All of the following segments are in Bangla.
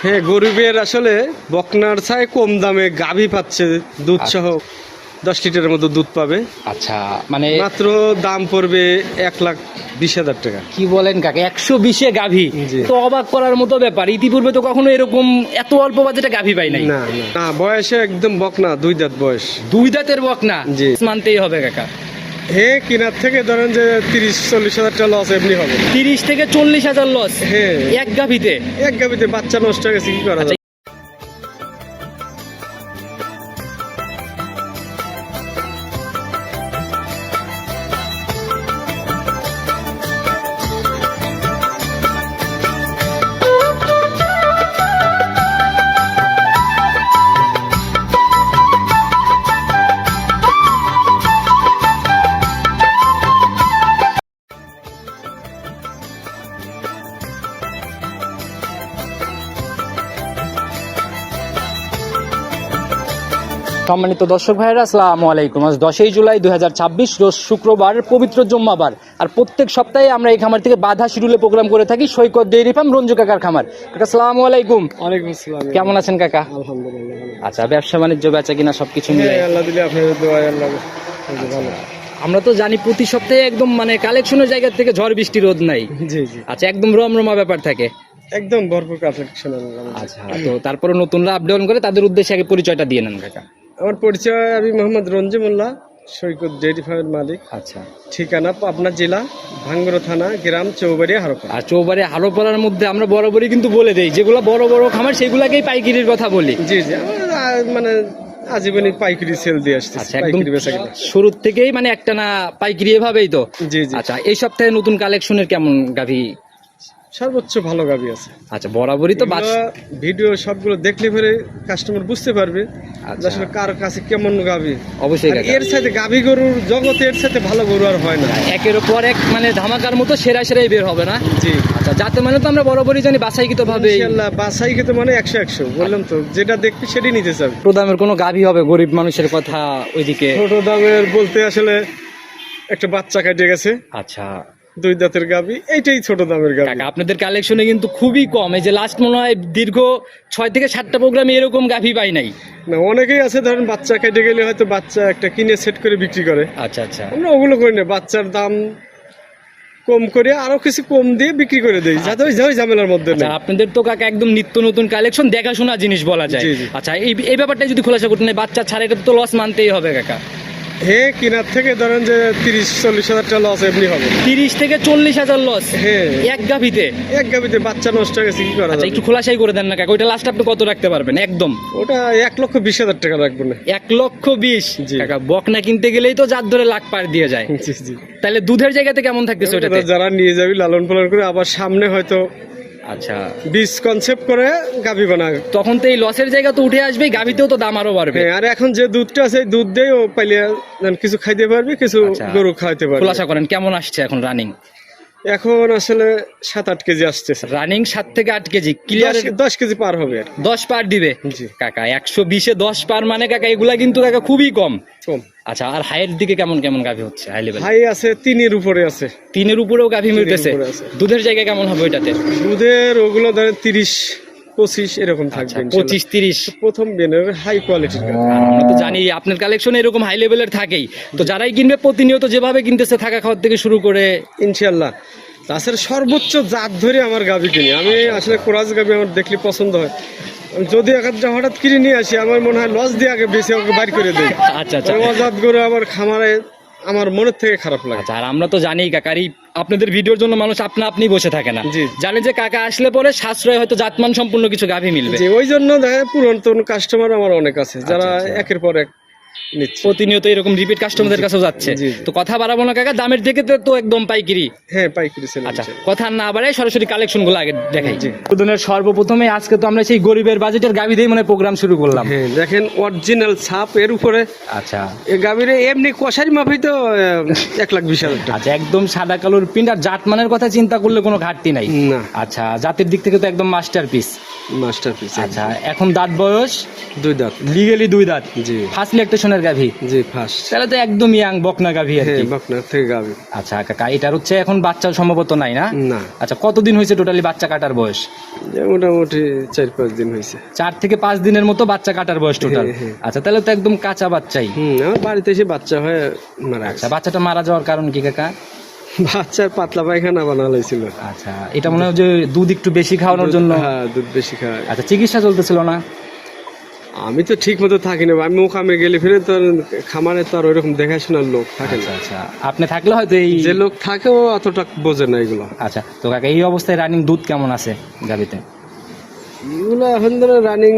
হ্যাঁ, গরিবের আসলে বকনার চাই কম দামে গাভী পাচ্ছে, দুধ সহ 10 লিটারের মতো দুধ পাবে। আচ্ছা, মানে মাত্র দাম পড়বে 1,20,000 টাকা। কি বলেন কাকা, 120-এ গাভী? জি। তো অবাক করার মতো ব্যাপার, ইতিপূর্বে তো কখনো এরকম এত অল্প বাজেটে গাভী পাই নাই। না না না, বয়সে একদম বকনা, 2 দাঁত বয়স। 2 দাঁতের বকনা? জি। মানতেই হবে কাকা। হ্যাঁ, কেনার থেকে ধরেন যে 30-40 হাজার টাকা লস এমনি হবে। 30 থেকে 40,000 লস হ্যাঁ, এক গাভীতে? এক গাভীতে বাচ্চা নষ্ট হয়ে গেছে, কি করা আচ্ছা। যাবে? সম্মানিত দর্শক ভাইয়েরা, আসসালামু আলাইকুম। আজ 10ই জুলাই 2026, রোজ শুক্রবার, পবিত্র জুম্মাবার। আর প্রত্যেক সপ্তাহে আমরা এই খামার থেকে বাধা শিডিউলে প্রোগ্রাম করে থাকি সৈকত ডেইরি ফার্ম, রঞ্জু কাকার খামার। কাকা আসসালামু আলাইকুম। ওয়ালাইকুম আসসালাম। কেমন আছেন কাকা? আলহামদুলিল্লাহ ভালো। আচ্ছা, ব্যবসা বাণিজ্য বেচা কিনা সবকিছু মিলে? হ্যাঁ, আল্লাহ দিলে আপনাদের দোয়ায় আল্লাহ ভালো। আমরা তো জানি প্রতি সপ্তাহে একদম মানে কালেকশনের জায়গা থেকে ঝড় বৃষ্টি রোদ নাই। জি জি, আচ্ছা, একদম রমরমা ব্যাপার থাকে। একদম ভরপুর কালেকশন। আচ্ছা, তো তারপরে নতুনরা আপ ডাউন করে, তাদের উদ্দেশ্যে আগে পরিচয়টা দিয়ে নেন কাকা। আমার পরিচয়, আমি মোহাম্মদ রঞ্জু মোল্লা, সৈকত ডেইরি ফার্মের মালিক। আচ্ছা। ঠিকানা পাবনা জেলা, ভাঙ্গুড়া থানা, গ্রাম চৌবাড়িয়া, হারোপাড়া। আর চৌবারে হারোপাড়ার মধ্যে আমরা বরাবরই কিন্তু বলে দেই, যেগুলো বড় বড় খামার সেগুলাকেই পাইকারির কথা বলি। জি জি, আমরা মানে আজীবনই পাইকারি সেল দিয়ে আসছি। আচ্ছা, একদম পাইকারি বেচাকেনা। শুরু থেকেই মানে একটা না পাইকারি এভাবেই তো? জি জি। আচ্ছা, এই সপ্তাহে নতুন কালেকশনের কেমন গাভী? সর্বোচ্চ ভালো গাভী আছে। আচ্ছা, বরাবরই তো এগুলো ভিডিও সবগুলো দেখলে পরে কাস্টমার বুঝতে পারবে যে আসলে কার কাছে কেমন গাভী। অবশ্যই আর কাকা। এর সাথে গাভী গরুর জগতে এর সাথে ভালো গরু আর হয় না। একের পর এক মানে ধামাকার মতো সেরা সেরাই বের হবে না? জি। আচ্ছা, যাতে মানে তো আমরা বরাবরই জানি বাছাইকৃত ভাবে। ইনশাআল্লাহ বাছাই খেতে মানে 100-100 বললাম তো, যেটা দেখবি সেটাই নিতে চাবে। প্রদামের কোনো গাভী হবে গরিব মানুষের কথা ওইদিকে? ছোট দামের বলতে আসলে একটা বাচ্চা কেটে গেছে, আচ্ছা 2 দাঁতের গাভী, এইটাই ছোট দামের গাভী। কাকা, আপনাদের কালেকশনে কিন্তু খুবই কম। এই যে লাস্ট মনে হয় দীর্ঘ 6 থেকে 7টা প্রোগ্রামে এরকম গাভী পাই নাই। না, অনেকেই আছে ধরেন বাচ্চা কেটে গেলে হয়তো বাচ্চা একটা কিনে সেট করে বিক্রি করে। আচ্ছা আচ্ছা। আমরা ওগুলো করি না, বাচ্চার দাম কম করে আরো কিছু কম দিয়ে বিক্রি করে দেই, যাতে ওই ঝামেলার মধ্যে আচ্ছা, নেই। আপনাদের তো কাকা একদম নিত্য নতুন কালেকশন, দেখাশোনা জিনিস বলা যায়। জি, জি। আচ্ছা, এই ব্যাপারটা যদি খোলাসা করতে নেই, বাচ্চা ছাড়া এটা তো লস মানতেই হবে কাকা। হ্যাঁ, কেনার থেকে ধরেন যে 30-40 হাজার টাকা লস এমনি হবে। 30 থেকে 40,000 লস হ্যাঁ, এক গাভীতে? এক গাভীতে বাচ্চা নষ্ট হয়ে গেছে, কি করা আচ্ছা, যাবে? একটু খোলাসাই করে দেন না কাকা, ওইটা লাস্ট আপনি কত রাখতে পারবেন একদম? ওটা 1,20,000 টাকা রাখবো না। 1,20,000? জি। কাকা, বকনা কিনতে গেলেই তো জাত ধরে লাখ পার দিয়ে যায়। জি জি। তাহলে দুধের জায়গাতে কেমন থাকতেছে ওটাতে? যারা নিয়ে যাবি লালন পালন করে, আবার সামনে হয়তো আচ্ছা, বীজ কনসেপ্ট করে গাভী বানাবে, তখন তো এই লসের জায়গা তো উঠে আসবে, গাভীতেও তো দাম আরো বাড়বে। হ্যাঁ। আর এখন যে দুধটা আছে, এই দুধ দিয়ে ও পাইলে কিছু খাইতে পারবে, কিছু আচ্ছা। গরু খাইতে পারবে। খোলাসা করেন কেমন আসছে এখন রানিং? এখন আসলে 7-8 কেজি আসতেছে। রানিং 7 থেকে 8 কেজি ক্লিয়ার? 10 কেজি পার হবে আর কি। 10 পার দিবে? জি। কাকা, 120-এ 10 পার মানে কাকা এগুলা কিন্তু কাকা খুবই কম। কম। আচ্ছা, আর হাইয়ের দিকে কেমন কেমন গাভী হচ্ছে হাই লেভেল? হাই আছে 3-এর উপরে আছে। 3-এর উপরেও গাভী মিলতেছে? উপরে আছে। দুধের জায়গা কেমন হবে ওইটাতে? দুধের ওগুলো ধরেন 30-25 এরকম থাকবে। আচ্ছা, ইনশাআল্লাহ। 25-30? প্রথম বেনের হাই কোয়ালিটির গাভী। আমরা তো জানি আপনার কালেকশন এরকম হাই লেভেলের থাকেই, তো যারাই কিনবে প্রতিনিয়ত যেভাবে কিনতেছে থাকা খাওয়ার থেকে শুরু করে ইনশাআল্লাহ। তাছাড়া সর্বোচ্চ জাত ধরে আমার গাভী কিনি আমি। আসলে কোরাস গাভী আমার দেখলে পছন্দ হয়। আমি যদি একটা হঠাৎ কিনে নিয়ে আসি, আমার মনে হয় লস দিয়ে আগে বেশি ওকে বাইর করে দেয়। আচ্ছা আচ্ছা। অজাত গরু আমার খামারে আমার মনের থেকে খারাপ লাগে। আচ্ছা, আর আমরা তো জানি কাকারি আপনাদের ভিডিওর জন্য মানুষ আপনি বসে থাকে না। জি। জানে যে কাকা আসলে পরে সাশ্রয় হয়তো জাতমান সম্পূর্ণ কিছু গাভী মিলবে। যে ওই জন্য দেখে পুরাতন কাস্টমার আমার অনেক আছে, যারা আচ্ছা, আচ্ছা। একের পর এক নিচ্ছে। প্রতিনিয়ত এরকম রিপিট কাস্টমারদের কাছেও যাচ্ছে। জি, জি। তো কথা বাড়াবো না কাকা, দামের দিকে তো একদম পাইকারি। হ্যাঁ, পাইকারি সেল। আচ্ছা, কথা না বাড়াই সরাসরি কালেকশন গুলো আগে দেখাই। জি। সর্বপ্রথমে আজকে তো আমরা সেই গরিবের বাজেটের গাভী দিয়ে মানে প্রোগ্রাম শুরু করলাম। হ্যাঁ, দেখেন অরিজিনাল ছাপ এর উপরে। আচ্ছা এই গাভীরে এমনি কষারি মাফি তো 1,20,000 টাকা। আচ্ছা, একদম সাদা কালোর পিন্ড, আর জাতমানের কথা চিন্তা করলে কোনো ঘাটতি নাই। না। আচ্ছা, জাতের দিক থেকে তো একদম মাস্টারপিস। মাস্টারপিস। আচ্ছা, এখন দাঁত বয়স 2 দাঁত। লিগেলি 2 দাঁত। জি ফার্স্ট ল্যাকটেশনের গাভী। জি ফার্স্ট। তাহলে তো একদম ইয়াং বকনা গাভী আর হ্যাঁ কি। বকনা থেকে গাবি। আচ্ছা কাকা, এটার হচ্ছে এখন বাচ্চা সম্ভবত নাই না? না। আচ্ছা, কতদিন হয়েছে টোটালি বাচ্চা কাটার বয়স? মোটামুটি 4-5 দিন হয়েছে। 4 থেকে 5 দিনের মতো বাচ্চা কাটার বয়স টোটাল। হ্যাঁ। আচ্ছা, তাহলে তো একদম কাঁচা বাচ্চাই। আমার বাড়িতে এসে বাচ্চা হয়ে মারা আচ্ছা, গেছে। বাচ্চাটা মারা যাওয়ার কারণ কি কাকা? বাচ্চার পাতলা পায়খানা বানানো হয়েছিল। আচ্ছা, এটা মনে হয় যে দুধ একটু বেশি খাওয়ানোর জন্য। হ্যাঁ দুধ বেশি খায়। আচ্ছা, চিকিৎসা চলতেছিল না? আমি তো ঠিক মতো থাকি না, আমি মোকামে গেলে ফিরে তো খামারে তো আর ওইরকম দেখাশোনার লোক থাকে না। আচ্ছা, আপনি থাকলে হয়তো এই যে লোক থাকে ও অতটা বোঝে না এগুলো। আচ্ছা, তো কাকা এই অবস্থায় রানিং দুধ কেমন আছে গাভীতে? এগুলো এখন ধরো রানিং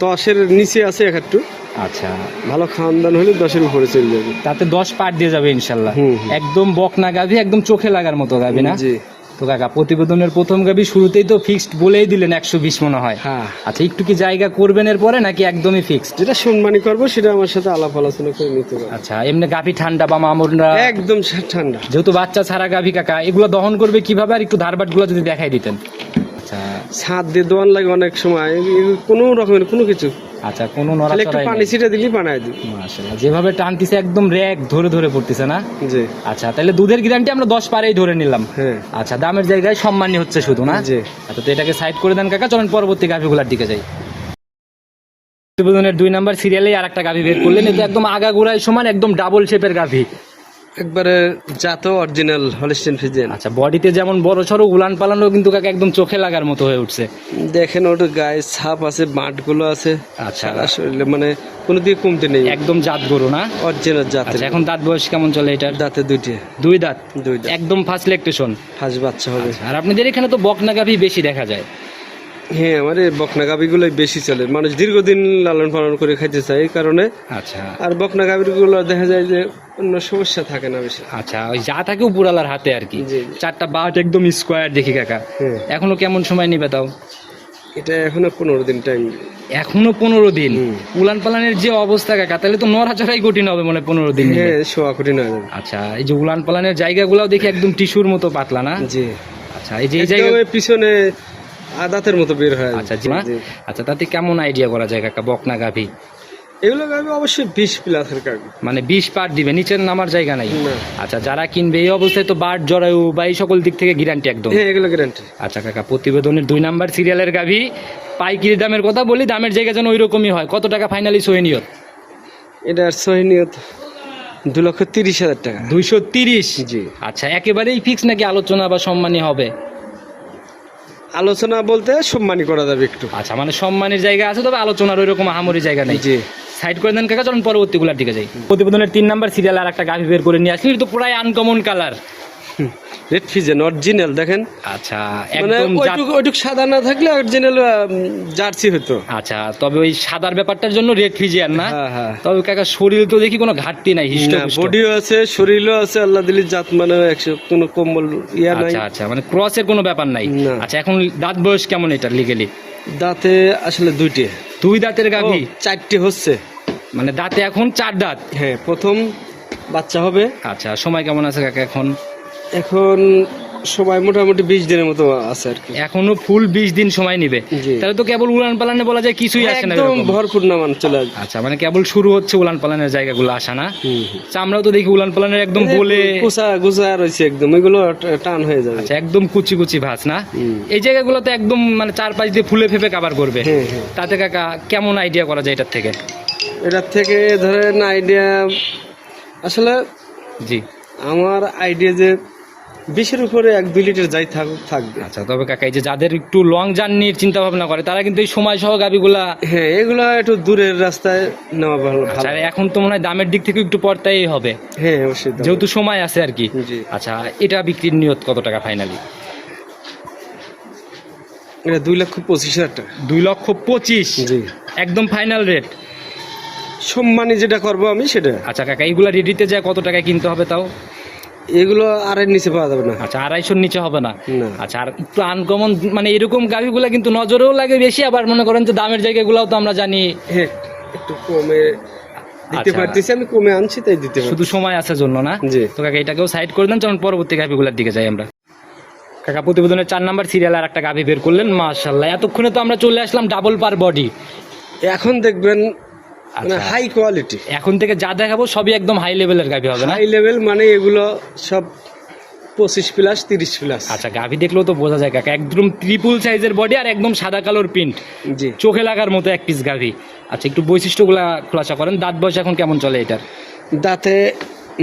10-এর নিচে আছে একটু। আচ্ছা, ভালো খাওয়ান দান হলে 10-এর উপরে চলে যাবে। তাতে 10 পার দিয়ে যাবে ইনশাল্লাহ। হুম। একদম বকনা গাভী, একদম চোখে লাগার মতো গাভী না? জি। তো কাকা, প্রতিবেদনের প্রথম গাভী শুরুতেই তো ফিক্সড বলেই দিলেন 120 মনে হয়। হ্যাঁ। আচ্ছা, একটু কি জায়গা করবেন এর পরে নাকি একদমই ফিক্সড? যেটা সম্মানী করবো সেটা আমার সাথে আলাপ আলোচনা করে নিতে পারবো। আচ্ছা, এমনি গাভী ঠান্ডা বা মামুনরা একদম ঠান্ডা। যেহেতু বাচ্চা ছাড়া গাভী কাকা, এগুলো দহন করবে কিভাবে আর একটু ধারবাট গুলো যদি দেখাই দিতেন। আচ্ছা ছাদ দিয়ে দোয়ান লাগে অনেক সময়, কোনো রকমের কোনো কিছু আচ্ছা, কোনো তাহলে একটু নড়াচড়াই পানি নেই। ছিটা দিলেই বানায় দিই। মাশাআল্লাহ, যেভাবে টানতিছে একদম র্যাক ধরে ধরে পড়তেছে না? জি। আচ্ছা, তাহলে দুধের গ্যারান্টি আমরা 10 পারেই ধরে নিলাম। হ্যাঁ। আচ্ছা, দামের জায়গায় সম্মানই হচ্ছে শুধু না? জি। আচ্ছা, তো এটাকে সাইড করে দেন কাকা, চলেন পরবর্তী গাভীগুলার দিকে যাই। প্রতিবেদনের 2 নাম্বার সিরিয়ালে আর একটা গাভী বের করলেন, এটা একদম আগাগোড়ায় সমান, একদম ডাবল শেপের গাভী। একবারে জাত অরিজিনাল হলিস্টিয়ান ফ্রিজিয়ান। আচ্ছা, বডিতে যেমন বড় সড়ো উলান পালানো কিন্তু কাকা একদম চোখে লাগার মতো হয়ে উঠছে। দেখেন ওটা গায়ে ছাপ আছে, বাঁটগুলো আছে। আচ্ছা। সারা শরীরে মানে কোনো দিকে কমতে নেই, একদম জাত গরু না? অরিজিনাল জাতের। আচ্ছা, এখন দাঁত বয়স কেমন চলে এটার? দাঁতে 2টে। 2 দাঁত। 2 দাঁত। একদম ফার্স্ট ল্যাকটেশন। ফার্স্ট বাচ্চা হবে। আর আপনাদের এখানে তো বকনা গাভী বেশি দেখা যায়। হ্যাঁ, আমার এই বকনা গাভীগুলোই বেশি চলে, মানুষ দীর্ঘদিন লালন পালন করে খাইতে চায় এই কারণে। আচ্ছা আর বকনা গাভীগুলো দেখা যায় যে অন্য সমস্যা থাকে না বেশি। আচ্ছা, ওই যা থাকে উপরালার হাতে আর কি। জি। 4টা বাট একদম স্কোয়ার দেখি কাকা। হ্যাঁ। এখনো কেমন সময় নিবে তাও? এটা এখনো 15 দিন টাইম। এখনো 15 দিন? হুম। উলান পালানের যে অবস্থা কাকা, তাহলে তো নড়াচড়াই কঠিন হবে মনে হয় 15 দিন নিলে। হ্যাঁ, শোয়া কঠিন হয়ে যাবে। আচ্ছা, এই যে উলান পালানের জায়গাগুলোও দেখি একদম টিস্যুর মতো পাতলা না? জি। আচ্ছা, এই যে এই একদম জায়গা। এই পিছনে আদাতের মতো বের হয়। আচ্ছা জি না? জি। আচ্ছা, তাতে কেমন আইডিয়া করা যায় কাকা বকনা গাভী? এগুলো গাভী অবশ্যই 20 প্লাসের গাভী। মানে 20 পার দিবে, নিচের নামার জায়গা নাই? না। আচ্ছা, যারা কিনবে এই অবস্থায় তো বাট জরায়ু বা এই সকল দিক থেকে গ্যারান্টি একদম? হ্যাঁ, এগুলো গ্যারান্টি। আচ্ছা কাকা, প্রতিবেদনের 2 নাম্বার সিরিয়ালের গাভী, পাইকারি দামের কথা বলি, দামের জায়গা যেন ওই রকমই হয়। কত টাকা ফাইনালি সহনীয়ত? এটা সহনীয়ত 2,30,000 টাকা। 230? জি। আচ্ছা, একেবারেই ফিক্স নাকি আলোচনা বা সম্মানী হবে? আলোচনা বলতে সম্মানী করা যাবে একটু। আচ্ছা, মানে সম্মানের জায়গা আছে, তবে আলোচনার ওই রকম আহামরি জায়গা নেই। জি। সাইড করে দেন কাকা, চলুন পরবর্তীগুলোর দিকে যাই। প্রতিবেদনের 3 নাম্বার সিরিয়াল আর একটা গাভী বের করে নিয়ে আসলি, তো পুরাই uncommon colour. Red Friesian original দেখেন। আচ্ছা, মানে একদম ওইটুক সাদা না থাকলে অরিজিনাল জার্সি হতো। আচ্ছা, তবে ওই সাদার ব্যাপারটার জন্য রেড ফিজিয়ান না? হ্যাঁ, হ্যাঁ। তবে কাকা শরীর তো দেখি কোনো ঘাটতি নাই, হিস্টোপুষ্ট। বডিও আছে, শরীরও আছে, আল্লাহ দিলি জাত মানে 100 কোনো কম্বল ইয়া নাই। আচ্ছা আচ্ছা, মানে ক্রসের কোনো ব্যাপার নাই? না। আচ্ছা, এখন দাঁত বয়স কেমন এটা লিগেলি? দাঁতে আসলে 2টে। 2 দাঁতের গাভী? 4টে হচ্ছে। মানে দাঁতে এখন 4 দাঁত? হ্যাঁ, প্রথম বাচ্চা হবে। আচ্ছা, সময় কেমন আছে কাকা এখন? এখন সময় মোটামুটি 20 দিনের মতো আছে আর কি। এখনো ফুল 20 দিন সময় নিবে? জি। তাহলে তো কেবল উলান পালানে বলা যায় কিছুই আসে না একদম এরকম? ভরপুর নামান চলে আসবে। আচ্ছা, মানে কেবল শুরু হচ্ছে উলান পালানের জায়গাগুলো আসা না? হুম। চামড়াও তো দেখি উলান পালানের একদম বলে। কুচা গুছা রয়েছে একদম, ওইগুলো টান হয়ে যাবে। আচ্ছা, একদম কুচি কুচি ভাঁজ না? হুম। এই জায়গাগুলো তো একদম মানে 4-5 দিয়ে ফুলে ফেপে কাভার করবে। হ্যাঁ, হ্যাঁ। তাতে কাকা কেমন আইডিয়া করা যায় এটার থেকে? এটার থেকে ধরেন আইডিয়া আসলে জি। আমার আইডিয়া যে 20-এর উপরে 1-2 লিটার যাই থাকবে। আচ্ছা, তবে কাকা এই যে যাদের একটু লং জার্নির চিন্তা ভাবনা করে, তারা কিন্তু এই সময় সহ গাভিগুলা। হ্যাঁ, এগুলো একটু দূরের রাস্তায় নেওয়া ভালো। আচ্ছা, আর এখন তো মনে হয় দামের দিক থেকে একটু পড়তেই হবে, হ্যাঁ অবশ্যই দাম। যেহেতু সময় আছে আর কি। জি। আচ্ছা, এটা বিক্রির নিয়ত কত টাকা ফাইনালি? এটা 2,25,000 টাকা। 2,25,000? জি। একদম ফাইনাল রেট? সম্মানী যেটা করবো আমি সেটা। আচ্ছা কাকা, এইগুলা রেডিতে যায় কত টাকায় কিনতে হবে তাও? এগুলো আড়াইয়ের নিচে পাওয়া যাবে না। আচ্ছা, 250-র নিচে হবে না? না। আচ্ছা, আর একটু আনকমন মানে এরকম গাভিগুলা কিন্তু নজরেও লাগে বেশি, আবার মনে করেন যে দামের জায়গাগুলোও তো আমরা জানি। হ্যাঁ, একটু কমে দিতে আচ্ছা। পারতেছি, আমি কমে আনছি তাই দিতে পারছি। শুধু সময় আছে জন্য না? জি। তো কাকা এটাকেও সাইড করে দেন, চলুন পরবর্তী গাভিগুলার দিকে যাই আমরা। কাকা প্রতিবেদনের 4 নাম্বার সিরিয়াল আর একটা গাভী বের করলেন, মাশাআল্লাহ। এতক্ষণে তো আমরা চলে আসলাম ডাবল পার বডি। এখন দেখবেন মানে আচ্ছা। হাই কোয়ালিটি, এখন থেকে যা দেখাবো সবই একদম হাই লেভেলের গাভী হবে না? হাই লেভেল মানে এগুলো সব 25 প্লাস 30 প্লাস। আচ্ছা, গাভী দেখলেও তো বোঝা যায় কাকা, একদম ট্রিপল সাইজের বডি আর একদম সাদা কালোর প্রিন্ট, জি চোখে লাগার মতো এক পিস গাভী। আচ্ছা, একটু বৈশিষ্ট্যগুলা খোলাসা করেন। দাঁত বয়স এখন কেমন চলে এটার? দাঁতে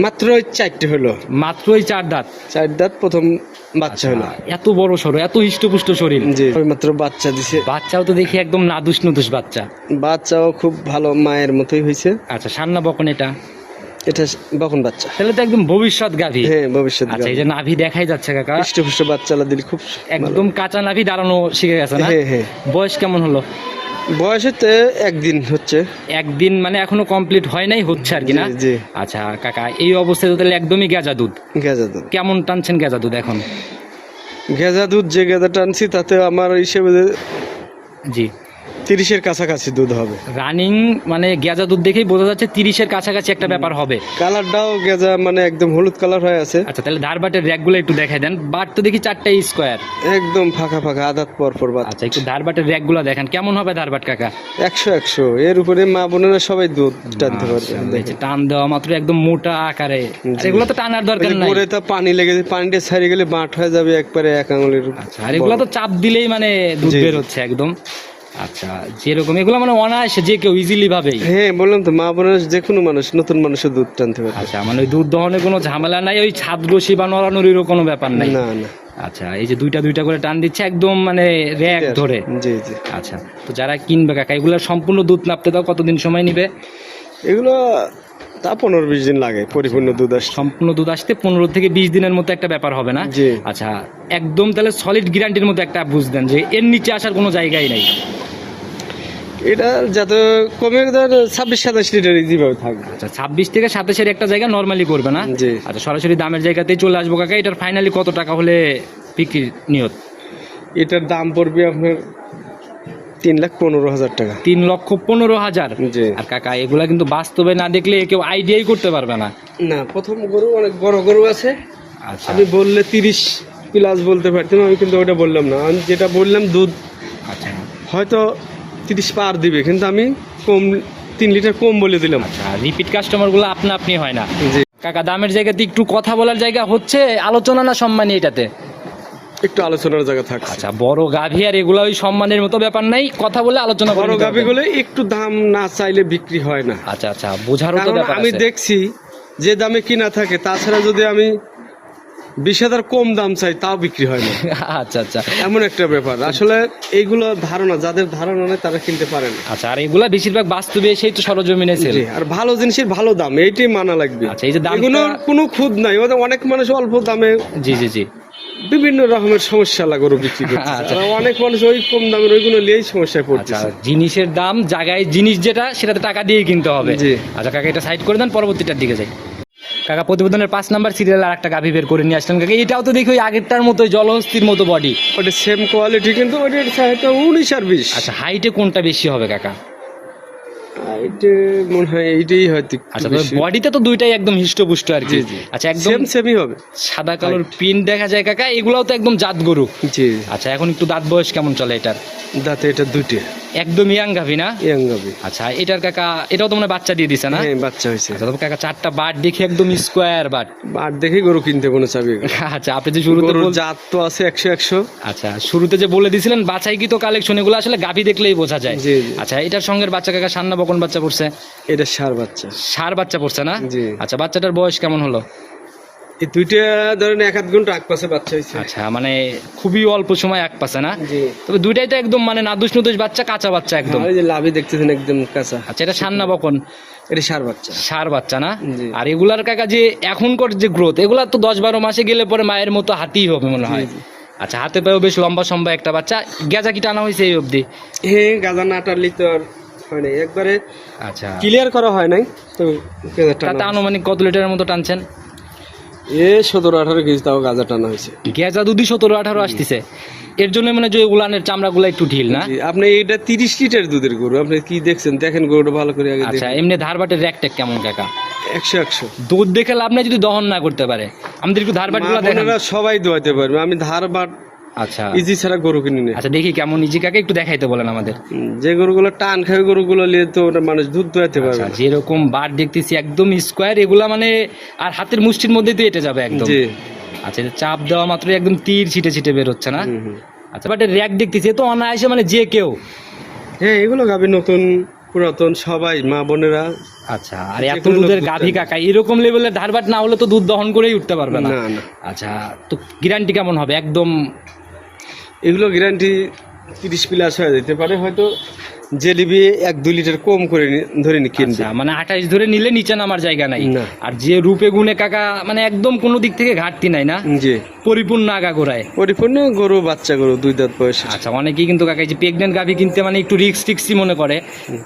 মাত্র 4টে হলো, মাত্রই 4 দাঁত। 4 দাঁত, প্রথম বাচ্চা হলো। এত বড় সরো, এত হিষ্টপুষ্ট শরীর। জি মাত্র বাচ্চা দিছে। বাচ্চাও তো দেখি একদম নাদুস নুদুস বাচ্চা। বাচ্চাও খুব ভালো, মায়ের মতোই হয়েছে। আচ্ছা, সান্না বকন এটা? এটা বকন বাচ্চা। তাহলে তো একদম ভবিষ্যৎ গাভী। হ্যাঁ ভবিষ্যৎ। আচ্ছা, এই যে নাভি দেখাই যাচ্ছে কাকা, হৃষ্টপুষ্ট বাচ্চা দিলে খুব একদম কাঁচা নাভি, দাঁড়ানো শিখে গেছে না? হ্যাঁ হ্যাঁ। বয়স কেমন হলো? বয়সেতে 1 দিন হচ্ছে। একদিন মানে এখনো কমপ্লিট হয় নাই, হচ্ছে আর কি না? জি, জি। আচ্ছা কাকা, এই অবস্থায় তো তাহলে একদমই গেজা দুধ। গেজা দুধ কেমন টানছেন গেজা দুধ এখন? গেজা দুধ যে গেজা টানছি তাতে আমার হিসেবে জি 30-এর কাছাকাছি দুধ হবে। রানিং মানে গেজা দুধ দেখেই বোঝা যাচ্ছে 30-এর কাছাকাছি একটা ব্যাপার হবে। কালারটাও গেজা মানে একদম হলুদ কালার হয়ে আছে। আচ্ছা, তাহলে ধারবাটের র্যাকগুলো একটু দেখাই দেন। বাট তো দেখি 4টাই স্কোয়ার, একদম ফাঁকা ফাঁকা, আদাত পর পর বাচ্চা। আচ্ছা, একটু ধারবাটের র্যাকগুলো দেখেন কেমন হবে ধারবাট কাকা? 100 এর উপরে মা বোনেরা সবাই দুধ টানতে পারবে। এই যে টান দেওয়া মাত্র একদম মোটা আকারে, আর এগুলো তো টানার দরকার নাই। পরে তা পানি লেগে পানিটা ছাড়িয়ে গেলে বাঁট হয়ে যাবে একবারে 1 আঙুলের। আচ্ছা, আর এগুলো তো চাপ দিলেই মানে দুধ জি, বের জি। হচ্ছে একদম। আচ্ছা, যেরকম এগুলো মানে অনায়াসে যে কেউ ইজিলি ভাবেই। হ্যাঁ বললাম তো, মা বোনেরা যে কোনো মানুষ, নতুন মানুষও দুধ টানতে পারবে। আচ্ছা, মানে ওই দুধ দহনের কোনো ঝামেলা নাই, ওই ছাদ রশি বা নড়ানড়িরও কোনো ব্যাপার নাই। না না। আচ্ছা, এই যে দুইটা দুইটা করে টান দিচ্ছে একদম মানে র্যাক ধরে। জি জি। আচ্ছা, তো যারা কিনবে কাকা, এগুলো সম্পূর্ণ দুধ নাপতে দাও কতদিন সময় নিবে? এগুলো তা 15-20 দিন লাগে পরিপূর্ণ দুধ আসতে। সম্পূর্ণ দুধ আসতে 15 থেকে 20 দিনের মতো একটা ব্যাপার হবে না? জি। আচ্ছা, একদম তাহলে সলিড গ্যারান্টির মতো একটা বুঝবেন যে এর নিচে আসার কোনো জায়গাই নাই। এটা যাতে কমে ধর 26-27 লিটার ইজিভাবে থাকবে। আচ্ছা, 26 থেকে 27-এর একটা জায়গা নর্মালি করবে না? জি। আচ্ছা, সরাসরি দামের জায়গাতেই চলে আসবো কাকা। এটার ফাইনালি কত টাকা হলে বিক্রি নিয়ত? এটার দাম পড়বে আপনার 3,15,000 টাকা। 3,15,000? জি। আর কাকা, এগুলা কিন্তু বাস্তবে না দেখলে কেউ আইডিয়াই করতে পারবে না। না, প্রথম গরু অনেক বড় গরু আছে। আচ্ছা, আমি বললে 30 প্লাস বলতে পারতাম, আমি কিন্তু ওটা বললাম না। আমি যেটা বললাম দুধ আচ্ছা, হয়তো 30 পার দিবে, কিন্তু আমি কম 3 লিটার কম বলে দিলাম। আচ্ছা, রিপিট কাস্টমারগুলো আপনা আপনি হয় না। জি। কাকা, দামের জায়গাতে একটু কথা বলার জায়গা হচ্ছে, আলোচনা না সম্মানী এটাতে? একটু আলোচনার জায়গা থাকছে। আচ্ছা, বড় গাভী আর এগুলো ওই সম্মানের মতো ব্যাপার নাই, কথা বলে আলোচনা করে বড় নিতে হবে। গাভিগুলো একটু দাম না চাইলে বিক্রি হয় না। আচ্ছা আচ্ছা, বোঝারও তো কারণ ব্যাপার আমি আছে। দেখছি যে দামে কিনা থাকে, তাছাড়া যদি আমি 20,000 কম দাম চাই তাও বিক্রি হয় না। আচ্ছা আচ্ছা এমন একটা ব্যাপার। আসলে এইগুলো ধারণা, যাদের ধারণা নেই তারা কিনতে পারে না। আচ্ছা, আর এগুলা বেশিরভাগ বাস্তবে সেই তো সরজমিনে সেল। জি, আর ভালো জিনিসের ভালো দাম, এইটাই মানা লাগবে। আচ্ছা, এই যে দামটা- এগুলোর কোনো খুদ নাই। ওদের অনেক মানুষ অল্প দামে জি জি জি। বিভিন্ন রকমের সমস্যা গরু বিক্রি করছে। আচ্ছা। আর অনেক মানুষ ওই কম দামের ওইগুলো নিয়েই সমস্যায় আচ্ছা, পড়তেছে। জিনিসের দাম জায়গায়, জিনিস যেটা সেটাতে টাকা দিয়ে কিনতে হবে। জি। আচ্ছা কাকা, এটা সাইড করে দেন, পরবর্তীটার দিকে যাই। কাকা, প্রতিবেদনের 5 নাম্বার সিরিয়াল আর একটা গাভী বের করে নিয়ে আসলেন কাকা। এটাও তো দেখি ওই আগেরটার মতো জলহস্তির মতো বডি। ওটা সেম কোয়ালিটি, কিন্তু ওইটার চাহিদা 19 আর 20। আচ্ছা, হাইটে কোনটা বেশি হবে কাকা? এইটা মনে হয় এইটাই হয়তো একটু আচ্ছা, বেশি। বডিতে তো দুইটাই একদম হিষ্টপুষ্ট আর কি। জি, জি। আচ্ছা, একদম সেমই হবে। সাদা কালোর প্রিন্ট দেখা যায় কাকা, এগুলাও তো একদম জাত গরু। জি। আচ্ছা, এখন একটু দাঁত বয়স কেমন চলে এটার? দাঁতে এটা 2টে। একদম ইয়াং গাভী না? ইয়াং গাভী। আচ্ছা, এটার কাকা এটাও তো মানে বাচ্চা দিয়ে দিছে না? হ্যাঁ বাচ্চা হয়েছে। আচ্ছা, তবে কাকা 4টা বাট দেখি একদম স্কোয়ার বাট। আর দেখে গরু কিনতে কোনো চাবি। আচ্ছা, আপনি যে শুরুতে গরুর বল- জাত তো আছে 100। আচ্ছা, শুরুতে যে বলে দিছিলেন বাছাই কি তো কালেকশন, এগুলো আসলে গাভী দেখলেই বোঝা যায়। জি, জি। আচ্ছা, এটার সঙ্গে বাচ্চা কাকা সান্না বকন বাচ্চা পড়ছে? এটা ষাঁড় বাচ্চা। ষাঁড় বাচ্চা পড়ছে না? জি। আচ্ছা, বাচ্চাটার বয়স কেমন হলো? এই 2টা ধরেন 1-1 ঘন্টা আগ পাশে বাচ্চা হয়েছে। আচ্ছা, মানে খুবই অল্প সময় এক পাশে না? জি। তবে দুইটাই তো একদম মানে নাদুস নুদুস বাচ্চা, কাঁচা বাচ্চা একদম। আর এই যে লাভি দেখতেছেন একদম কাঁচা। আচ্ছা, এটা সান্না বকন, এটা ষাঁড় বাচ্চা। ষাঁড় বাচ্চা না? জি। আর এগুলার কাকা যে এখনকার যে গ্রোথ, এগুলা তো 10-12 মাসে গেলে পরে মায়ের মতো হাতিই হবে মনে হয়। জি। আচ্ছা, হাতে পায়েও বেশ লম্বা সম্বা একটা বাচ্চা। গেজা কি টানা হয়েছে এই অবধি? হ্যাঁ, গাজা না টানলি তো আর হয় নাই, একবারে আচ্ছা, ক্লিয়ার করা হয় নাই তো। গাজা টানা তাতে আনুমানিক কত লিটারের মতো টানছেন? 17-18 কেজি তাও গাজা টানা হয়েছে। গেজা দুধই 17-18 আসতেছে, এর জন্য মানে যে উলানের চামড়াগুলো একটু ঢিল না। জি, আপনি এটা 30 লিটার দুধের গরু, আপনি কি দেখছেন? দেখেন গরুটা ভালো করে আগে আচ্ছা, দেখেন। এমনি ধারবাটের র্যাক ট্যাক কেমন কাকা? 100 দুধ দেখে লাভ নাই যদি দহন না করতে পারে। আমাদের একটু ধারবাটগুলো দেখেন। বোনেরা সবাই দোয়াতে পারবে, আমি ধার বাট আচ্ছা ইজি ছাড়া গরু কিনি না। আচ্ছা, দেখি কেমন ইজি কাকে একটু দেখাইতে বলেন আমাদের। যে গরুগুলো টান খায় গরুগুলো নিয়ে তো ওটা মানুষ দুধ দোয়াতে পারবে আচ্ছা, না। যেরকম বার দেখতেছি একদম স্কোয়ার, এগুলা মানে আর হাতের মুষ্টির মধ্যেই তো এটা যাবে একদম। জি। আচ্ছা, এটা চাপ দেওয়া মাত্রই একদম তীর ছিটে ছিটে বের হচ্ছে না? হুম, হুম। আচ্ছা, বাট র্যাক দেখতেছি এ তো অনায়াসে মানে যে কেউ। হ্যাঁ, এগুলো গাভী নতুন পুরাতন সবাই মা বোনেরা। আচ্ছা, আর এত যেকোনো দুধের লোক গাভী দুধ কাকা এরকম লেভেলের ধারবাট না হলে তো দুধ দহন করেই উঠতে পারবে না। না না, আচ্ছা, তো গ্যারান্টি কেমন হবে? একদম এগুলো গ্যারান্টি 30 প্লাস হয়ে যেতে পারে, হয়তো জেলিবি 1-2 লিটার কম করে ধরে নি কিনবে। আচ্ছা, মানে 28 ধরে নিলে নিচে নামার জায়গা নাই। না। আর যে রূপে গুণে কাকা মানে একদম কোনো দিক থেকে ঘাটতি নাই না, জি, পরিপূর্ণ আগাগোড়ায়। পরিপূর্ণ গরু, বাচ্চা গরু 2 দাঁত বয়স। আচ্ছা, অনেকেই কিন্তু কাকা এই যে প্রেগনেন্ট গাভী কিনতে মানে একটু রিক্সি মনে করে,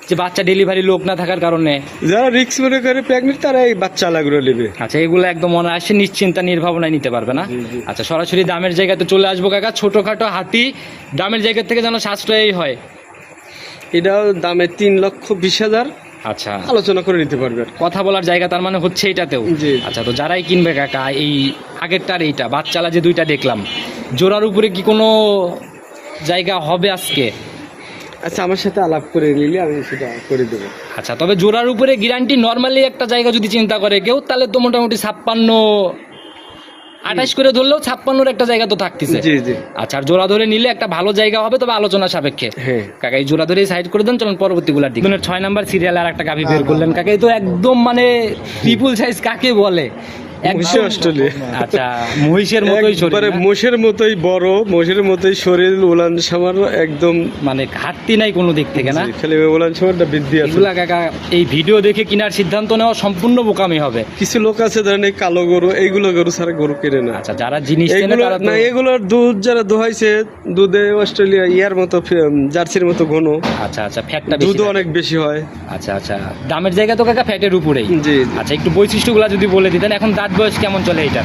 যে বাচ্চা ডেলিভারি লোক না থাকার কারণে। যারা রিক্স মনে করে প্রেগনেন্ট তারা এই বাচ্চা আলাগুলো নেবে। আচ্ছা, এগুলো একদম অনায়াসে নিশ্চিন্তা নির্ভাবনায় নিতে পারবে না। জি, জি। আচ্ছা, সরাসরি দামের জায়গাতে চলে আসবো কাকা। ছোটখাটো হাতি দামের জায়গা থেকে যেন সাশ্রয়ই হয়। এটাও দামে 3,20,000, আচ্ছা, আলোচনা করে নিতে পারবে আর কি। কথা বলার জায়গা তার মানে হচ্ছে এটাতেও। জি। আচ্ছা, তো যারাই কিনবে কাকা এই আগেরটার এইটা বাচ্চালা যে দুইটা দেখলাম, জোড়ার উপরে কি কোনো জায়গা হবে আজকে? আচ্ছা, আমার সাথে আলাপ করে নিলে আমি সেটা করে দেবো। আচ্ছা, তবে জোড়ার উপরে গ্যারান্টি নর্মালি একটা জায়গা যদি চিন্তা করে কেউ, তাহলে তো মোটামুটি 56-28 করে ধরলেও 56-র একটা জায়গা তো থাকতেছে। জি জি। আচ্ছা, আর জোড়া ধরে নিলে একটা ভালো জায়গা হবে, তবে আলোচনা সাপেক্ষে। হ্যাঁ। কাকা এই জোড়া ধরেই সাইড করে দেন, চলুন পরবর্তী গুলার দিকে। 6 নাম্বার সিরিয়াল আর একটা গাভী বের করলেন কাকা, এই তো একদম মানে ট্রিপল সাইজ কাকে বলে, মহিষী অস্ট্রেলিয়া। আচ্ছা, মহিষের মতোই শরীর একবারে না? মোষের মতোই বড়, মোষের মতোই শরীর, উলান সামার একদম। মানে ঘাটতি নাই কোনো দিক থেকে না? জি, খালি উলান সামারটা বৃদ্ধি আছে। এগুলা কাকা এই ভিডিও দেখে কেনার সিদ্ধান্ত নেওয়া সম্পূর্ণ বোকামি হবে। কিছু লোক আছে ধরেন এই কালো গরু, এইগুলো গরু ছাড়া গরু কিনে না। আচ্ছা, যারা জিনিস চেনে এইগুলো তারা তো- না, এগুলোর দুধ যারা দোহাইছে, দুধে অস্ট্রেলিয়া ইয়ার মতো জার্সির মতো ঘন, আচ্ছা আচ্ছা, ফ্যাটটা বেশি দুধও থাকে। অনেক বেশি হয়। আচ্ছা আচ্ছা, দামের জায়গা তো কাকা ফ্যাটের উপরেই। জি জি। আচ্ছা, একটু বৈশিষ্ট্যগুলো যদি বলে দিতেন। এখন দাঁত বয়স কেমন চলে এটা?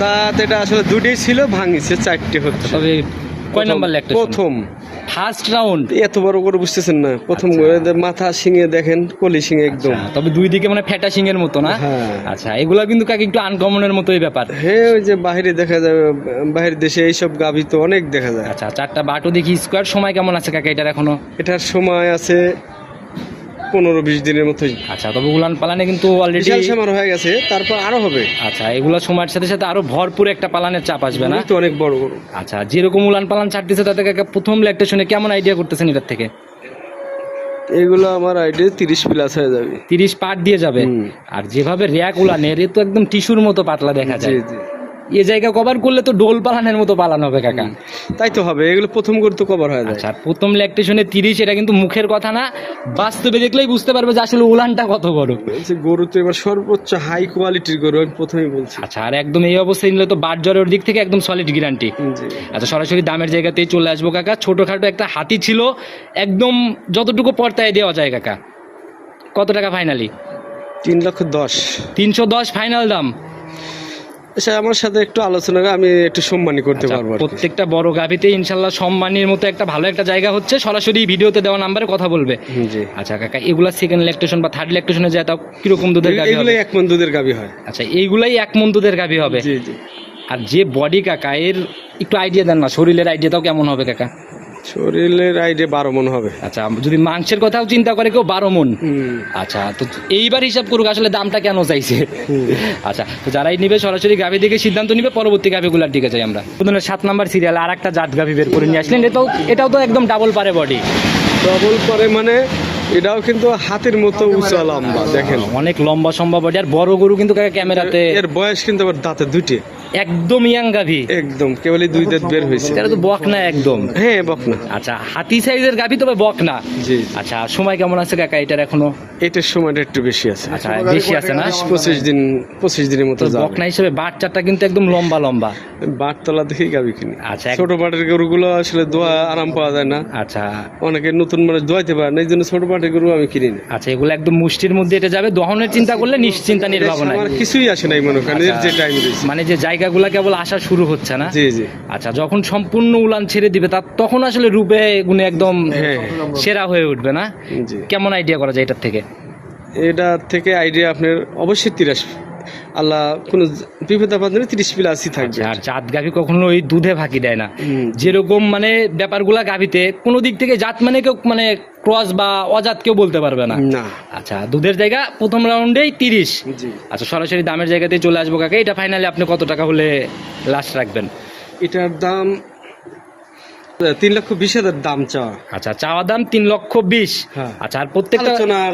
দাঁত এটা আসলে দুটোই ছিল, ভাঙিছে 4টে হচ্ছে। তবে কয় নাম্বার লেগটা? প্রথম ফার্স্ট রাউন্ড। এত বড় করে বুঝতেছেন না, প্রথম আচ্ছা। করে মাথা শিঙে দেখেন, কলি শিঙে একদম। তবে দুই দিকে মানে ফ্যাটা সিংয়ের মতো না? হ্যাঁ। আচ্ছা, এগুলা কিন্তু কাকে একটু আনকমনের মতোই ব্যাপার। হ্যাঁ, ওই যে বাইরে দেখা যায়, বাইরের দেশে এইসব গাভী তো অনেক দেখা যায়। আচ্ছা, 4টা বাটু দেখি স্কোয়ার। সময় কেমন আছে কাকা এটার এখনো? এটার সময় আছে 15-20 দিনের মতোই। আচ্ছা, তবে উলান পালানে কিন্তু অলরেডি। বিশাল সামার হয়ে গেছে, তারপর আরো হবে। আচ্ছা, এগুলা সময়ের সাথে সাথে আরো ভরপুর একটা পালানের চাপ আসবে না? গরু তো অনেক বড় গরু। আচ্ছা, যেরকম উলান পালান ছাড়তেছে তাতে কাকা প্রথম লেগটা শুনে কেমন আইডিয়া করতেছেন এটার থেকে? এগুলো আমার আইডিয়া 30 প্লাস হয়ে যাবে। 30 পার দিয়ে যাবে। হুম। আর যেভাবে র্যাক উলানের, এ তো একদম টিস্যুর মতো পাতলা দেখা জি যায়। জি। এ জায়গা কভার করলে তো ডোল পালানের মতো পালানো হবে কাকা। তাই তো হবে, এগুলো প্রথম গরু তো কভার হয়ে যায়। আচ্ছা, প্রথম ল্যাকটেশনে 30, এটা কিন্তু মুখের কথা না, বাস্তবে দেখলেই বুঝতে পারবে যে আসলে উলানটা কত বড়। বলছি, গরু তো এবার সর্বোচ্চ হাই কোয়ালিটির গরু, আমি প্রথমেই বলছি। আচ্ছা, আর একদম এই অবস্থায় নিলে তো বাট জ্বরের দিক থেকে একদম সলিড গ্যারান্টি। জি। আচ্ছা, সরাসরি দামের জায়গাতেই চলে আসবো কাকা। ছোটখাটো একটা হাতি ছিল, একদম যতটুকু পর্তায় দেওয়া যায় কাকা। কত টাকা ফাইনালি? 3,10,000। 310 ফাইনাল দাম। আচ্ছা, আমার সাথে একটু আলোচনা করে আমি একটু সম্মানী করতে আচ্ছা, পারবো আর কি। প্রত্যেকটা বড় গাভিতে ইনশাল্লাহ সম্মানের মতো একটা ভালো একটা জায়গা হচ্ছে, সরাসরি ভিডিওতে দেওয়া নাম্বারে কথা বলবে। জি। আচ্ছা কাকা, এগুলা সেকেন্ড ল্যাকটেশন বা থার্ড ল্যাকটেশনে যায় তাও কিরকম দুধের গাভি হবে? এগুলো 1 মণ দুধের গাভী হয়। আচ্ছা, এইগুলাই 1 মণ দুধের গাভি হবে। জি জি। আর যে বডি কাকা, এর একটু আইডিয়া দেন না, শরীরের আইডিয়াটাও কেমন হবে কাকা? শরীরের আইডিয়া 12 মণ হবে। আচ্ছা, যদি মাংসের কথাও চিন্তা করে কেউ 12 মণ। হুম। আচ্ছা, তো এইবার হিসাব করুক আসলে দামটা কেন চাইছে। আচ্ছা, তো যারাই নিবে সরাসরি গাভি দেখে সিদ্ধান্ত নিবে, পরবর্তী গাভিগুলার দিকে যাই আমরা। 7 নাম্বার সিরিয়াল আর একটা জাত গাভি বের করে নিয়ে আসলেন। এটাও তো একদম ডাবল পারে বডি। ডবল করে মানে এটাও কিন্তু হাতের মতো উঁচা লম্বা, দেখেন অনেক লম্বা সম্ভব বডি, আর বড় গরু কিন্তু কাকা ক্যামেরাতে। এর বয়স কিন্তু আবার দাঁতে 2টে। একদম ইয়াং গাভী, একদম কেবলই 2 দাঁত বের হয়েছে। এটা তো বকনা একদম। হ্যাঁ বকনা। আচ্ছা, হাতি সাইজের গাভী, তবে বকনা। জি। আচ্ছা, সময় কেমন আছে কাকা এটার এখনো? এটার সময়টা একটু বেশি আছে। আচ্ছা, বেশি আছে না? 25 দিনের মতো তো যাবে। বকনা হিসেবে বাচ্চাটা কিন্তু একদম লম্বা লম্বা। বাটতলা দেখেই গাবি কিনি। আচ্ছা, ছোট বাটের গরুগুলো আসলে দোয়া আরাম পাওয়া যায় না। আচ্ছা অনেকে নতুন মানুষ দোয়াইতে পারে না, এই জন্য ছোট বাটের গরু আমি কিনি না। আচ্ছা, এগুলো একদম মুষ্টির মধ্যে এটা যাবে, দহনের চিন্তা করলে নিশ্চিন্তা নির্ভাবনা। আমার কিছুই আসে নাই মনে করেন, এর যে টাইম রয়েছে। মানে যে জায়গাগুলা কেবল আসা শুরু হচ্ছে না। জি জি। আচ্ছা, যখন সম্পূর্ণ উলান ছেড়ে দিবে তখন আসলে রূপে গুণে একদম হ্যাঁ। সেরা হয়ে উঠবে না? জি। কেমন আইডিয়া করা যায় এটার থেকে? এটা থেকে আইডিয়া আপনার অবশ্যই 30, আল্লাহ কোনো বিপদ আপদ নেই, 30 প্লাসই থাকবে। আর জাত গাভী কখনো ওই দুধে ফাঁকি দেয় না। হুম। যেরকম মানে ব্যাপারগুলা গাভীতে কোনো দিক থেকে জাত মানে কেউ মানে ক্রস বা অজাত কেউ বলতে পারবে না। না। আচ্ছা, দুধের জায়গা প্রথম রাউন্ডেই 30। জি। আচ্ছা, সরাসরি দামের জায়গাতেই চলে আসবো কাকা। এটা ফাইনালি আপনি কত টাকা হলে লাস্ট রাখবেন? এটার দাম 3,20,000 দাম চাওয়া। আচ্ছা, চাওয়া দাম 3,20,000। হ্যাঁ। আচ্ছা, আর প্রত্যেকটা আলোচনার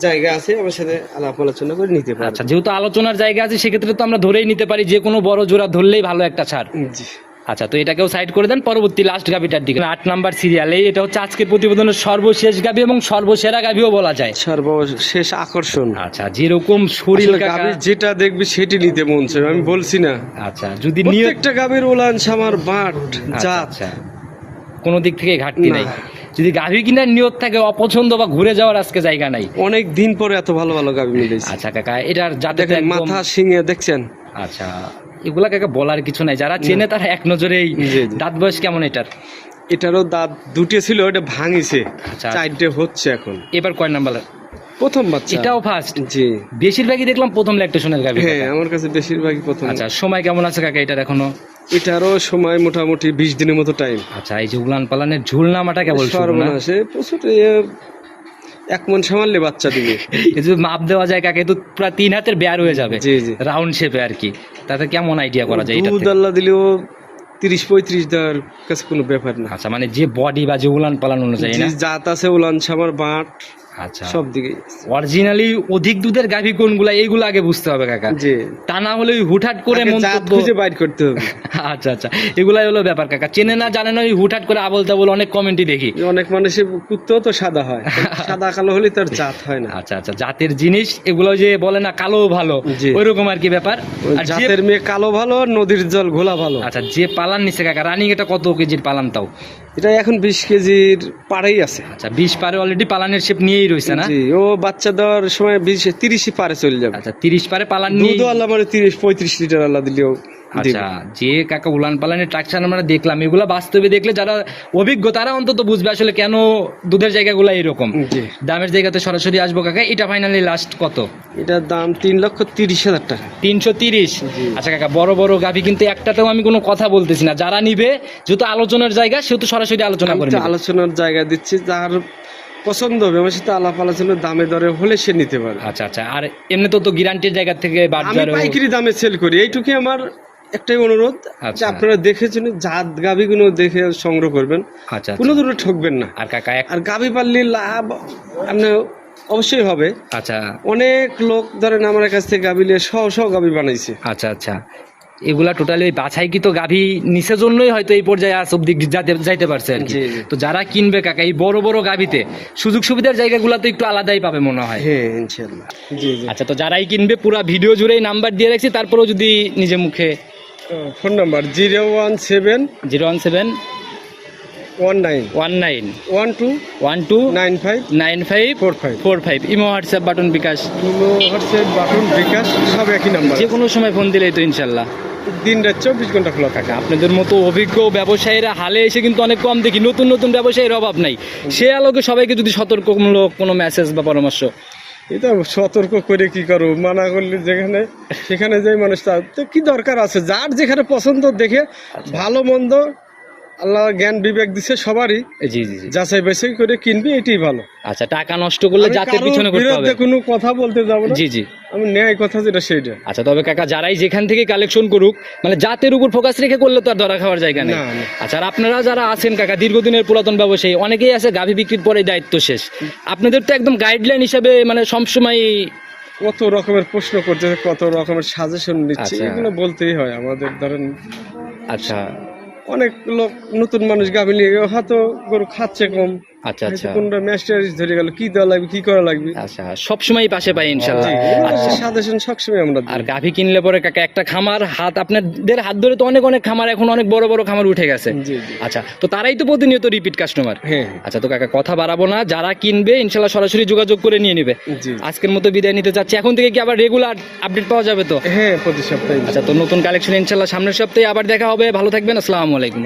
জায়গা আছে, আমার সাথে আলাপ আলোচনা করে নিতে পারবে। আচ্ছা, যেহেতু আলোচনার জায়গা আছে সেক্ষেত্রে তো আমরা ধরেই নিতে পারি যে কোনো বড় জোড়া ধরলেই ভালো একটা ছাড়। জি। আচ্ছা, তো এটাকেও সাইড করে দেন, পরবর্তী লাস্ট গাভিটার দিকে। 8 নাম্বার সিরিয়ালে এটা হচ্ছে আজকের প্রতিবেদনের সর্বশেষ গাভি এবং সর্বসেরা গাভিও বলা যায়। সর্বশেষ আকর্ষণ। আচ্ছা, যেরকম শরীর আসলে গাভী যেটা দেখবি সেটি নিতে মন চায়, আমি বলছি না। আচ্ছা, যদি নিয়ত প্রত্যেকটা গাভীর ওলান সামার বাট জাত আচ্ছা, কোনো দিক থেকে ঘাটতি না। নাই। যদি গাভি কিনার নিয়ত থাকে, অপছন্দ বা ঘুরে যাওয়ার আজকে জায়গা নাই। অনেক দিন পরে এত ভালো ভালো গাভী মিলেছে। আচ্ছা কাকা, এটার যাতে দেখেন মাথা সিংহে দেখছেন। আচ্ছা, এগুলা কাকা বলার কিছু নাই, যারা চেনে তারা এক নজরেই। জি, জি। দাঁত বয়স কেমন এটার? এটারও দাঁত 2টে ছিল, ওটা ভাঙিছে। আচ্ছা। 4টে হচ্ছে এখন। এবার কয় নাম্বার? প্রথম বাচ্চা। এটাও ফার্স্ট? জি। বেশিরভাগই দেখলাম প্রথম ল্যাকটেশনের গাভি। হ্যাঁ, আমার কাছে বেশিরভাগই প্রথম। আচ্ছা, সময় কেমন আছে কাকা এটার এখনো? এটারও সময় মোটামুটি 20 দিনের মতো টাইম। আচ্ছা, এই যে উলান পালানের ঝুলনামাটা কেবল শুরু না? সর্বনাশে প্রচুর 1 মণ সামানলে বাচ্চা দিবে। এই যদি মাপ দেওয়া যায় কাকে, তো প্রায় 3 হাতের বেয়ার হয়ে যাবে। জি জি। রাউন্ড শেপে আর কি। তাতে কেমন আইডিয়া করা যায় এটা? দুধ আল্লাহ দিলেও 30-35 দেওয়ার কাছে কোনো ব্যাপার না। আচ্ছা, মানে যে বডি বা যে উলান পালান অনুযায়ী যে না? জাত আছে উলান সামার বাট আচ্ছা, সব দিকে। অরিজিনালি অধিক দুধের গাভী কোনগুলা এইগুলো আগে বুঝতে হবে কাকা। জি। তা না হলে ওই হুটহাট করে আগে জাত মন্তব্য। খুঁজে বাইর করতে হবে। আচ্ছা আচ্ছা, এগুলাই হলো ব্যাপার কাকা। চেনে না জানে না, ওই হুটহাট করে আবল তাবল অনেক কমেন্টই দেখি। অনেক মানুষের কুত্তাও তো সাদা হয়, সাদা কালো হলে তার জাত হয় না। আচ্ছা আচ্ছা, জাতের জিনিস এগুলো যে বলে না কালো ভালো, জি। ওইরকম আর কি ব্যাপার। ওই আর যে জাতের মেয়ে কালো ভালো, নদীর জল ঘোলা ভালো। আচ্ছা, যে পালান নিছে কাকা, রানিং এটা কত কেজির পালান তাও? এটা এখন 20 কেজির পারেই আছে। আচ্ছা, 20 পারে অলরেডি পালানের শেপ নিয়েই রয়েছে না? জি, ও বাচ্চা দেওয়ার সময় 30 পারে চলে যাবে। আচ্ছা, 30 পারে পালান নিয়ে। দুধও আল্লাহ মানে 30-35 লিটার আল্লাহ দিলেও দিবে। আচ্ছা, যে কাকা উলান পালানের ট্রাকচার আমরা দেখলাম, এগুলা বাস্তবে দেখলে যারা অভিজ্ঞ তারা অন্তত বুঝবে আসলে কেন দুধের জায়গাগুলো এরকম। জি। দামের জায়গাতে সরাসরি আসবো কাকা। এটা ফাইনালি লাস্ট কত? এটার দাম 3,30,000 টাকা। 330। জি। আচ্ছা কাকা, বড় বড় গাভি কিন্তু একটাতেও আমি কোনো কথা বলতেছি না, যারা নিবে যেহেতু আলোচনার জায়গা সেহেতু সরাসরি আলোচনা আমি করে তো নিবে। আলোচনার জায়গা দিচ্ছি, যার পছন্দ হবে আমার সাথে আলাপ আলোচনা দামে দরে হলে সে নিতে পারে। আচ্ছা আচ্ছা, আর এমনি তো গ্যারান্টির জায়গা থেকে আমি বাজারও। পাইকারি দামে সেল করি, এইটুকুই আমার একটাই অনুরোধ যে আচ্ছা। আপনারা দেখেছেন জাত গাভিগুলো দেখে সংগ্রহ করবেন, আচ্ছা কোনো আচ্ছা। দূরে ঠকবেন না। আর কাকা আর গাভি পাললে লাভ আপনার অবশ্যই হবে। আচ্ছা অনেক লোক ধরেন আমার কাছ থেকে গাভি নিয়ে শহ গাভি বানাইছে। আচ্ছা আচ্ছা, এগুলা টোটালি ওই বাছাইকৃত গাভী নিচের জন্যই হয়তো এই পর্যায়ে আজ অব্দি যাইতে পারছে আর কি। জি, জি। তো যারা কিনবে কাকা এই বড় বড় গাভীতে সুযোগ সুবিধার জায়গাগুলো তো একটু আলাদাই পাবে মনে হয়। হ্যাঁ ইনশাআল্লাহ। জি জি। আচ্ছা, তো যারাই কিনবে পুরো ভিডিও জুড়েই নাম্বার দিয়ে রাখছি, তারপরেও যদি নিজে মুখে। Phone number 017 017 19 19 12 12 95 95 45। 45। Imo WhatsApp button বিকাশ হোয়াটসঅ্যাপ বাটন বিকাশ সব একই নাম্বার। যে কোনো সময় ফোন দিলেই তো ইনশাল্লাহ। দিন রাত 24 ঘন্টা খোলা থাকে। আপনাদের মতো অভিজ্ঞ ব্যবসায়ীরা হালে এসে কিন্তু অনেক কম দেখি, নতুন নতুন ব্যবসায়ীর অভাব নাই। সে আলোকে সবাইকে যদি সতর্কমূলক কোনো মেসেজ বা পরামর্শ। এটা সতর্ক করে কি করো, মানা করলে যেখানে সেখানে যাই মানুষ তার তো কি দরকার আছে, যার যেখানে পছন্দ দেখে ভালো মন্দ আল্লাহ জ্ঞান বিবেক দিছে সবারই, জি জি জি। যাচাই বাছাই করে কিনবি, এটাই ভালো। আচ্ছা, টাকা নষ্ট করলে আমি জাতের কারোর পিছনে করতে হবে। বিরুদ্ধে কোনো কথা বলতে যাব না। জি জি। আমি ন্যায় কথা যেটা সেইটা। আচ্ছা, তবে কাকা যারাই যেখান থেকে কালেকশন করুক, মানে জাতের উপর ফোকাস রেখে করলে তো আর ধরা খাওয়ার জায়গা নেই। না, না। আচ্ছা, আর আপনারা যারা আছেন কাকা দীর্ঘদিনের পুরাতন ব্যবসায়ী, অনেকেই আছে গাভী বিক্রির পরে দায়িত্ব শেষ। আপনাদের তো একদম গাইডলাইন হিসাবে মানে সবসময় কত রকমের প্রশ্ন করতেছে, কত রকমের সাজেশন নিচ্ছে, আচ্ছা। এগুলো বলতেই হয় আমাদের। ধরেন আচ্ছা অনেক লোক নতুন মানুষ গাভী নিয়ে হয়তো গরু খাচ্ছে কম, আচ্ছা আচ্ছা কোনটা ম্যাস্টারিজ ধরে গেল, কি দেওয়া লাগবে, কি করা লাগবে, আচ্ছা, সবসময় পাশে পাই ইনশাল্লাহ। আচ্ছা, সাজেশন সবসময় আমরা দিই। আর গাভী কিনলে পরে কাকা একটা খামার হাত আপনাদের হাত ধরে তো অনেক অনেক খামার এখন অনেক বড় বড় খামার উঠে গেছে। জি জি আচ্ছা, তো তারাই তো প্রতিনিয়ত রিপিট কাস্টমার। হ্যাঁ আচ্ছা, তো কাকা কথা বাড়াবো না, যারা কিনবে ইনশাল্লাহ সরাসরি যোগাযোগ করে নিয়ে নেবে। জি আজকের মতো বিদায় নিতে চাচ্ছি। এখন থেকে কি আবার রেগুলার আপডেট পাওয়া যাবে তো? হ্যাঁ, প্রতি সপ্তাহে। আচ্ছা, তো নতুন কালেকশন ইনশাল্লাহ সামনের সপ্তাহে আবার দেখা হবে। ভালো থাকবেন, আসসালামু আলাইকুম।